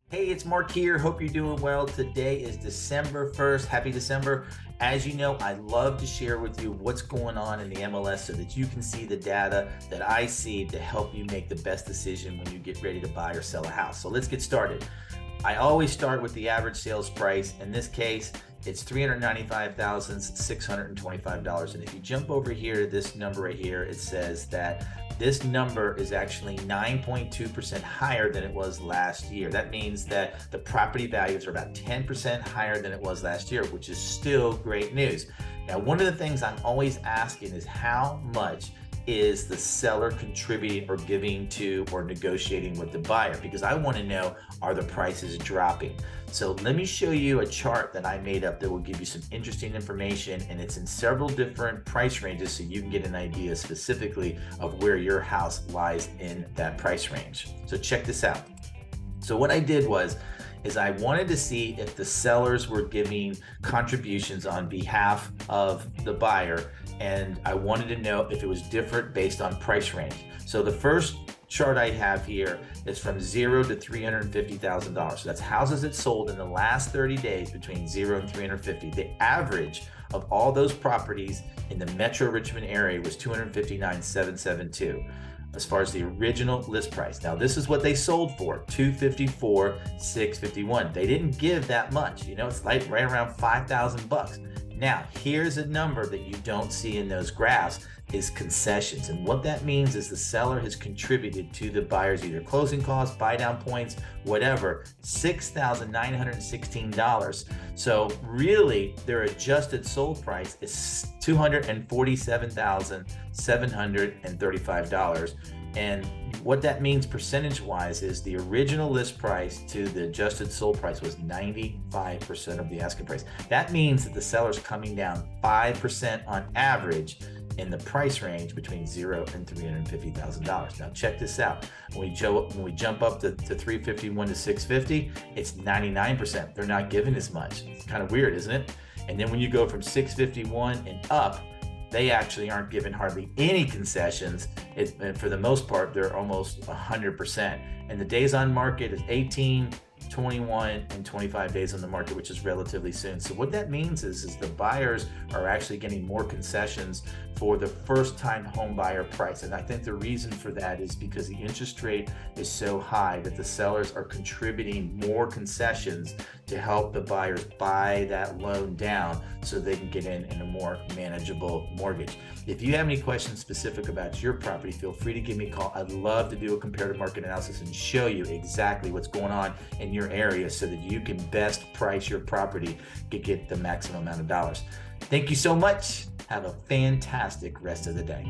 Hey, it's Mark here. Hope you're doing well. Today is December 1st. Happy December. As you know, I love to share with you what's going on in the MLS so that you can see the data that I see to help you make the best decision when you get ready to buy or sell a house. So let's get started. I always start with the average sales price. In this case, it's $395,625. And if you jump over here to this number right here, it says that this number is actually 9.2% higher than it was last year. That means that the property values are about 10% higher than it was last year, which is still great news. Now, one of the things I'm always asking is how much is the seller contributing or giving to or negotiating with the buyer? Because I want to know, are the prices dropping? So let me show you a chart that I made up that will give you some interesting information, and it's in several different price ranges so you can get an idea specifically of where your house lies in that price range. So check this out. So what I did is I wanted to see if the sellers were giving contributions on behalf of the buyer, and I wanted to know if it was different based on price range. So the first chart I have here is from $0 to $350,000. So that's houses that sold in the last 30 days between 0 and 350. The average of all those properties in the Metro Richmond area was $259,772. As far as the original list price. Now, this is what they sold for, $254,651. They didn't give that much. It's like right around $5,000. Now, here's a number that you don't see in those graphs is concessions. And what that means is the seller has contributed to the buyer's either closing costs, buy down points, whatever, $6,916. So really their adjusted sold price is $247,735. And what that means percentage-wise is the original list price to the adjusted sold price was 95% of the asking price. That means that the seller's coming down 5% on average in the price range between $0 and $350,000. Now check this out. When we jump up to 351 to 650, it's 99%. They're not giving as much. It's kind of weird, isn't it? And then when you go from 651 and up, they actually aren't giving hardly any concessions. And for the most part, they're almost 100%. And the days on market is 18, 21, and 25 days on the market, which is relatively soon. So what that means is the buyers are actually getting more concessions for the first time home buyer price. And I think the reason for that is because the interest rate is so high that the sellers are contributing more concessions to help the buyers buy that loan down so they can get in a more manageable mortgage. If you have any questions specific about your property, feel free to give me a call. I'd love to do a comparative market analysis and show you exactly what's going on in your area so that you can best price your property to get the maximum amount of dollars. Thank you so much. Have a fantastic rest of the day.